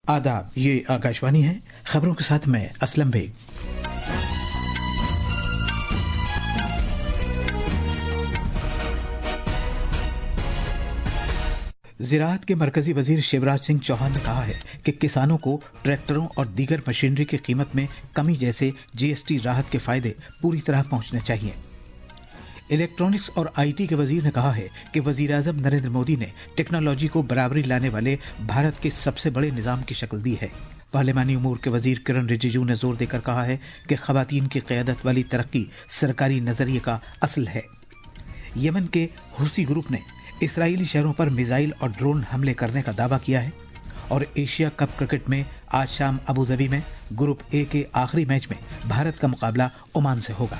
आदाब, ये आकाशवाणी है। खबरों के साथ मैं असलम बेग। ज़राअत के मरकजी वजीर शिवराज सिंह चौहान ने कहा है कि किसानों को ट्रैक्टरों और दीगर मशीनरी की कीमत में कमी जैसे जीएसटी राहत के फायदे पूरी तरह पहुंचने चाहिए। इलेक्ट्रॉनिक्स और आईटी के वजीर ने कहा है कि वजीर आजम नरेंद्र मोदी ने टेक्नोलॉजी को बराबरी लाने वाले भारत के सबसे बड़े निजाम की शक्ल दी है। पार्लिमानी उमूर के वजीर किरण रिजिजू ने जोर देकर कहा है कि खवातीन की क़यादत वाली तरक्की सरकारी नजरिए का असल है। यमन के हुसी ग्रुप ने इसराइली शहरों पर मिसाइल और ड्रोन हमले करने का दावा किया है। और एशिया कप क्रिकेट में आज शाम अबूधाबी में ग्रुप ए के आखिरी मैच में भारत का मुकाबला ओमान से होगा।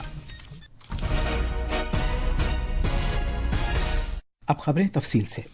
अब खबरें तफसील से।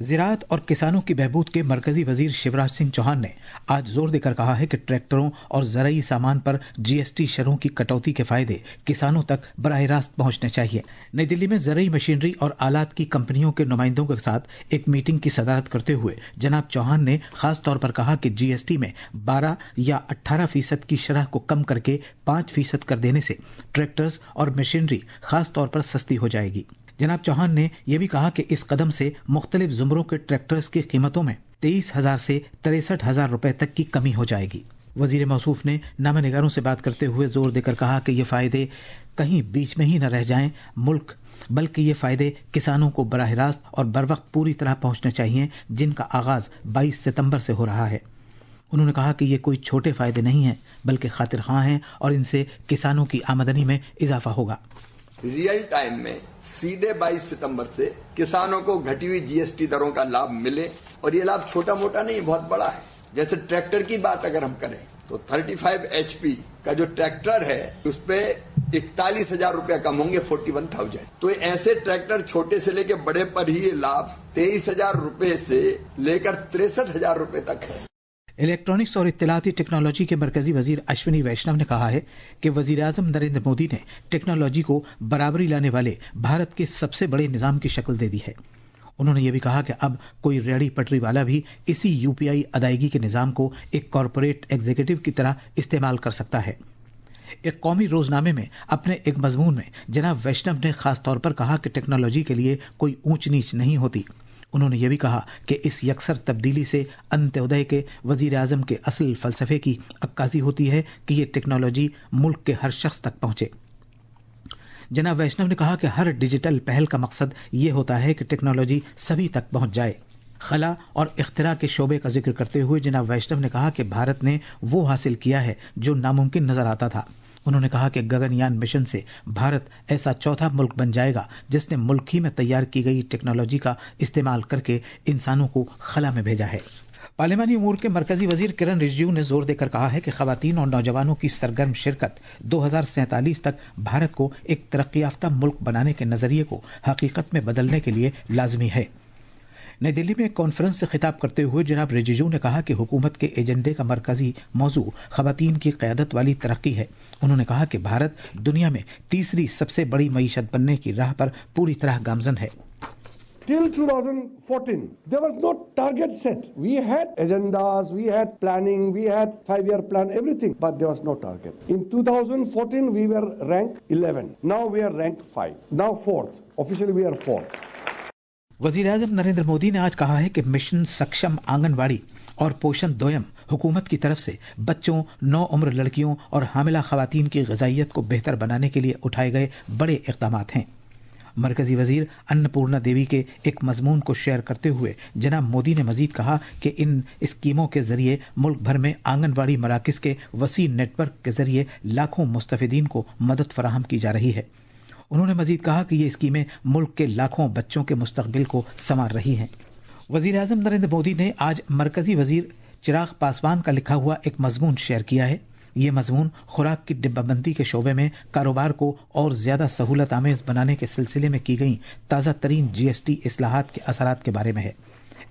ज़राअत और किसानों की बहबूद के मरकजी वजीर शिवराज सिंह चौहान ने आज जोर देकर कहा है कि ट्रैक्टरों और ज़राई सामान पर जीएसटी शरों की कटौती के फायदे किसानों तक बराह रास्त पहुंचने चाहिए। नई दिल्ली में ज़राई मशीनरी और आलात की कंपनियों के नुमाइंदों के साथ एक मीटिंग की सदारत करते हुए जनाब चौहान ने खास तौर पर कहा कि जीएसटी में 12 या 18% की शरह को कम करके 5% कर देने से ट्रैक्टर्स और मशीनरी खास तौर पर सस्ती हो जाएगी। जनाब चौहान ने यह भी कहा कि इस कदम से मुख्तलिफ जुमरों के ट्रैक्टर्स की कीमतों में 23,000 से 63,000 रुपए तक की कमी हो जाएगी। वजीर मौसूफ ने नामनिगारों से बात करते हुए जोर देकर कहा कि ये फायदे कहीं बीच में ही न रह जाएं मुल्क, बल्कि ये फायदे किसानों को बराह रास्त और बर वक्त पूरी तरह पहुंचने चाहिए, जिनका आगाज 22 सितंबर से हो रहा है। उन्होंने कहा कि ये कोई छोटे फायदे नहीं हैं, बल्कि खातिर ख्वाह हैं और इनसे किसानों की आमदनी में इजाफा होगा। रियल टाइम में सीधे 22 सितंबर से किसानों को घटी हुई जीएसटी दरों का लाभ मिले, और ये लाभ छोटा मोटा नहीं, बहुत बड़ा है। जैसे ट्रैक्टर की बात अगर हम करें तो 35 HP का जो ट्रैक्टर है उस पे 41,000 रुपया कम होंगे, 41,000। तो ऐसे ट्रैक्टर छोटे से लेकर बड़े पर ही ये लाभ 23,000 रुपए से लेकर 63,000 रुपए तक है। इलेक्ट्रॉनिक्स और इत्तलाती टेक्नोलॉजी के मरकजी वजीर अश्विनी वैष्णव ने कहा है कि वजीर आजम नरेंद्र मोदी ने टेक्नोलॉजी को बराबरी लाने वाले भारत के सबसे बड़े निजाम की शक्ल दे दी है। उन्होंने ये भी कहा कि अब कोई रेहड़ी पटरी वाला भी इसी यूपीआई अदायगी के निजाम को एक कॉरपोरेट एग्जीक्यूटिव की तरह इस्तेमाल कर सकता है। एक कौमी रोजनामे में अपने एक मजमून में जनाब वैष्णव ने खास तौर पर कहा कि टेक्नोलॉजी के लिए कोई ऊंच नीच नहीं होती। उन्होंने ये भी कहा कि इस यकसर तब्दीली से अंत्योदय के वजीर आजम के असल फलसफे की अक्कासी होती है कि ये टेक्नोलॉजी मुल्क के हर शख्स तक पहुंचे। जनाब वैष्णव ने कहा कि हर डिजिटल पहल का मकसद ये होता है कि टेक्नोलॉजी सभी तक पहुंच जाए। खला और इख्तिरा के शोबे का जिक्र करते हुए जनाब वैष्णव ने कहा कि भारत ने वो हासिल किया है जो नामुमकिन नजर आता था। उन्होंने कहा कि गगनयान मिशन से भारत ऐसा चौथा मुल्क बन जाएगा जिसने मुल्क ही में तैयार की गई टेक्नोलॉजी का इस्तेमाल करके इंसानों को खला में भेजा है। पार्लिमानी उमूर के मरकजी वजीर किरण रिजिजू ने जोर देकर कहा है कि खवातीन और नौजवानों की सरगर्म शिरकत 2047 तक भारत को एक तरक्की याफ्ता मुल्क बनाने के नजरिए को हकीकत में बदलने के लिए लाजमी है। नई दिल्ली में एक कॉन्फ्रेंस से खिताब करते हुए जनाब रिजिजू ने कहा कि हुकूमत के एजेंडे का मरकजी मौजू खवातीन की क़यादत वाली तरक्की है। उन्होंने कहा कि भारत दुनिया में तीसरी सबसे बड़ी मईशत बनने की राह पर पूरी तरह गामजन है। Till 2014, there was no target set. We had agendas, we had planning, we had 5-year plan, everything, but there was no target. In 2014, we were ranked 11. Now we are ranked 5. Now 4th. Officially, we are 4th. वजीर आजम नरेंद्र मोदी ने आज कहा है कि mission सक्षम आंगनवाड़ी और पोषण दोयम हुकूमत की तरफ से बच्चों, नौ उम्र लड़कियों और हामिला खवातीन की ग़िज़ाइयत को बेहतर बनाने के लिए उठाए गए बड़े इक़दामात हैं। मरकजी वजीर अन्नपूर्णा देवी के एक मजमून को शेयर करते हुए जनाब मोदी ने मजीद कहा कि इन स्कीमों के जरिए मुल्क भर में आंगनवाड़ी मराकज़ के वसी नेटवर्क के जरिए लाखों मुस्तफ़िदीन को मदद फराहम की जा रही है। उन्होंने मजीद कहा कि ये स्कीमें मुल्क के लाखों बच्चों के मुस्तकबिल को संवार रही हैं। वजीर आजम नरेंद्र मोदी ने आज मरकजी वजीर चिराग पासवान का लिखा हुआ एक मजमून शेयर किया है। ये मजमून खुराक की डिब्बाबंदी के शोबे में कारोबार को और ज्यादा सहूलत आमेज बनाने के सिलसिले में की गई ताज़ा तरीन जीएसटी इस्लाहात के असरात के बारे में है।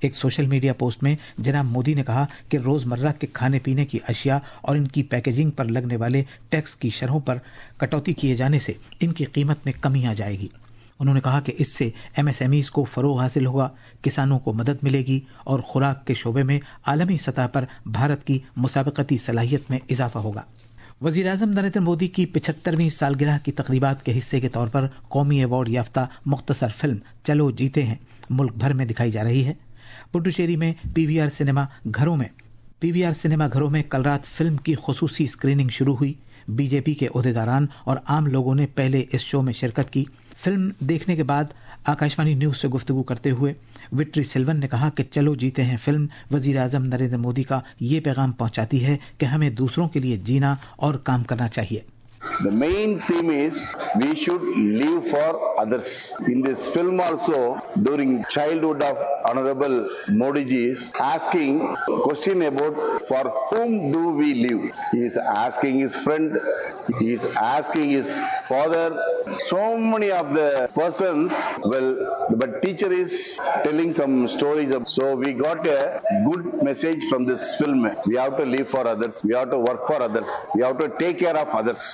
एक सोशल मीडिया पोस्ट में जनाब मोदी ने कहा कि रोजमर्रा के खाने पीने की अशिया और इनकी पैकेजिंग पर लगने वाले टैक्स की शरहों पर कटौती किए जाने से इनकी कीमत में कमी आ जाएगी। उन्होंने कहा कि इससे MSMEs को फरोग हासिल होगा, किसानों को मदद मिलेगी और खुराक के शोबे में आलमी सतह पर भारत की मुसाबकती सलाहियत में इजाफा होगा। वज़ीर-ए-आज़म नरेंद्र मोदी की 75वीं सालगिरह की तकरीबात के हिस्से के तौर पर कौमी अवार्ड याफ्ता मुख्तसर फिल्म चलो जीते हैं मुल्क भर में दिखाई जा रही है। पुडुचेरी में PVR सिनेमा घरों में कल रात फिल्म की खुसूसी स्क्रीनिंग शुरू हुई। बीजेपी के ओहदेदारान और आम लोगों ने पहले इस शो में शिरकत की। फिल्म देखने के बाद आकाशवाणी न्यूज से गुफ्तगू करते हुए विट्री सिल्वन ने कहा कि चलो जीते हैं फिल्म वज़ीर-ए-आज़म नरेंद्र मोदी का ये पैगाम पहुंचाती है कि हमें दूसरों के लिए जीना और काम करना चाहिए। The main theme is we should live for others. In this film also, during childhood of Honorable Modi ji is asking question about for whom do we live. He is asking his friend, he is asking his father, so many of the persons, but teacher is telling some stories. So we got a good message from this film. We have to live for others, we have to work for others, we have to take care of others.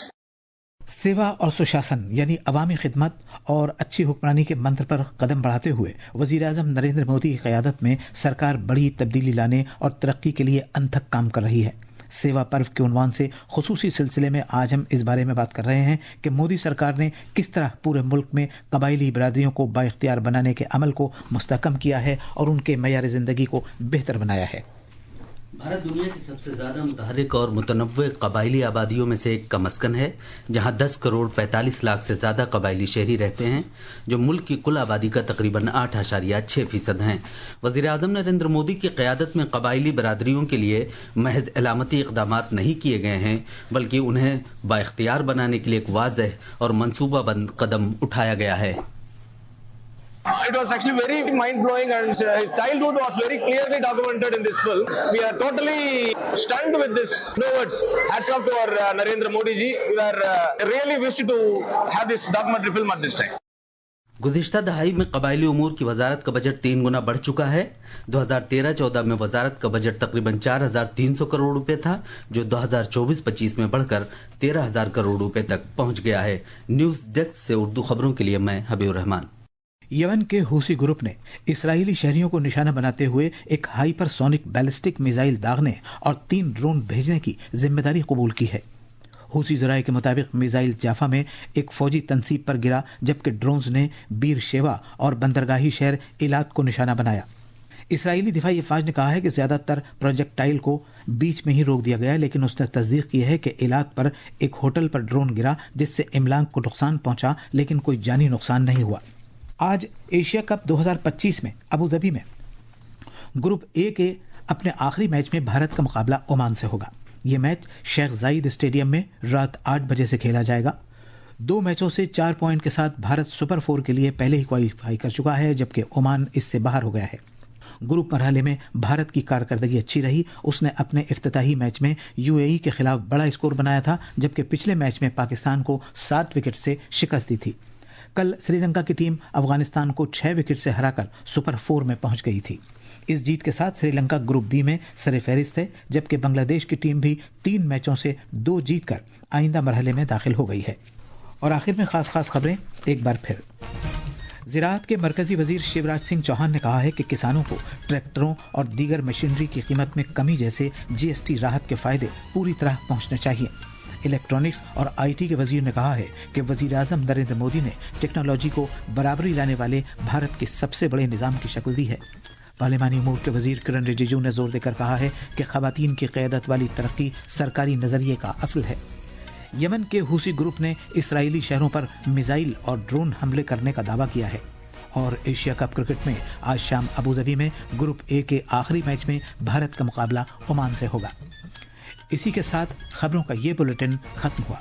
सेवा और सुशासन यानी अवामी खिदमत और अच्छी हुक्मरानी के मंत्र पर कदम बढ़ाते हुए वज़ीर-ए-आज़म नरेंद्र मोदी की क़यादत में सरकार बड़ी तब्दीली लाने और तरक्की के लिए अनथक काम कर रही है। सेवा पर्व के उन्वान से खुसूसी सिलसिले में आज हम इस बारे में बात कर रहे हैं कि मोदी सरकार ने किस तरह पूरे मुल्क में कबायली बिरादरियों को बाइख्तियार बनाने के अमल को मुस्तहकम किया है और उनके मयार ज़िंदगी को बेहतर बनाया है। भारत दुनिया की सबसे ज़्यादा मुतहर्रिक और मुतनव्वे कबायली आबादियों में से एक का मस्कन है, जहां 10 करोड़ 45 लाख से ज़्यादा कबायली शहरी रहते हैं, जो मुल्क की कुल आबादी का तकरीबन 8.6% हैं। वज़ीर-ए-आज़म नरेंद्र मोदी की क़यादत में कबायली बरादरियों के लिए महज इलामती इक़दामात नहीं किए गए हैं, बल्कि उन्हें बाइख्तियार बनाने के लिए एक वाज़ेह और मनसूबाबंद कदम उठाया गया है। It was actually very mind-blowing, and his childhood was very clearly documented in this film. We are totally stunned with this. No words. Hats off to our Narendra Modi ji. We are really wished to have this documentary film at this time. गुज़िश्ता दहाई में कबायली उमूर की वजारत का budget 3 गुना बढ़ चुका है। 2013-14 में वजारत का budget तकरीबन 4,300 करोड़ रुपए था, जो 2024-25 में बढ़कर 13,000 करोड़ रुपए तक पहुंच गया है। न्यूज़ डेस्क से उर्दू खबरों के लिए मैं हबीब रहमान। यमन के हूसी ग्रुप ने इसराइली शहरियों को निशाना बनाते हुए एक हाइपरसोनिक बैलिस्टिक मिसाइल दागने और 3 ड्रोन भेजने की जिम्मेदारी कबूल की है। हूसी ज़राए के मुताबिक मिसाइल जाफा में एक फौजी तनसीब पर गिरा, जबकि ड्रोन्स ने बीर शेवा और बंदरगाही शहर इलात को निशाना बनाया। इसराइली दिफाई अफवाज ने कहा है कि ज्यादातर प्रोजेक्टाइल को बीच में ही रोक दिया गया, लेकिन उसने तस्दीक की है कि इलात पर एक होटल पर ड्रोन गिरा, जिससे इमलाक को नुकसान पहुंचा, लेकिन कोई जानी नुकसान नहीं हुआ। आज एशिया कप 2025 में अबू धाबी में ग्रुप ए के अपने आखिरी मैच में भारत का मुकाबला ओमान से होगा। यह मैच शेख जायद स्टेडियम में रात 8 बजे से खेला जाएगा। 2 मैचों से 4 पॉइंट के साथ भारत सुपर 4 के लिए पहले ही क्वालिफाई कर चुका है, जबकि ओमान इससे बाहर हो गया है। ग्रुप मरहले में भारत की कारकर्दगी अच्छी रही। उसने अपने इफ्तिताही मैच में UAE के खिलाफ बड़ा स्कोर बनाया था, जबकि पिछले मैच में पाकिस्तान को 7 विकेट से शिकस्त दी थी। कल श्रीलंका की टीम अफगानिस्तान को 6 विकेट से हराकर सुपर 4 में पहुंच गई थी। इस जीत के साथ श्रीलंका ग्रुप बी में सर-ए-फहरिस्त है, जबकि बांग्लादेश की टीम भी 3 मैचों से 2 जीतकर आइंदा मरहले में दाखिल हो गई है। और आखिर में खास खबरें एक बार फिर। ज़राअत के मरकजी वजीर शिवराज सिंह चौहान ने कहा है कि किसानों को ट्रैक्टरों और दीगर मशीनरी की कीमत में कमी जैसे GST राहत के फायदे पूरी तरह पहुंचने चाहिए। इलेक्ट्रॉनिक्स और IT के वजीर ने कहा है कि वज़ीर-ए-आज़म नरेंद्र मोदी ने टेक्नोलॉजी को बराबरी लाने वाले भारत के सबसे बड़े निज़ाम की शक्ल दी है। पार्लिमानी उमूर के वजीर किरण रिजिजू ने जोर देकर कहा है कि ख़वातीन की क़यादत वाली तरक्की सरकारी नज़रिए का असल है। यमन के हूसी ग्रुप ने इसराइली शहरों पर मिसाइल और ड्रोन हमले करने का दावा किया है। और एशिया कप क्रिकेट में आज शाम अबू धाबी में ग्रुप ए के आखिरी मैच में भारत का मुकाबला ओमान से होगा। इसी के साथ खबरों का ये बुलेटिन खत्म हुआ।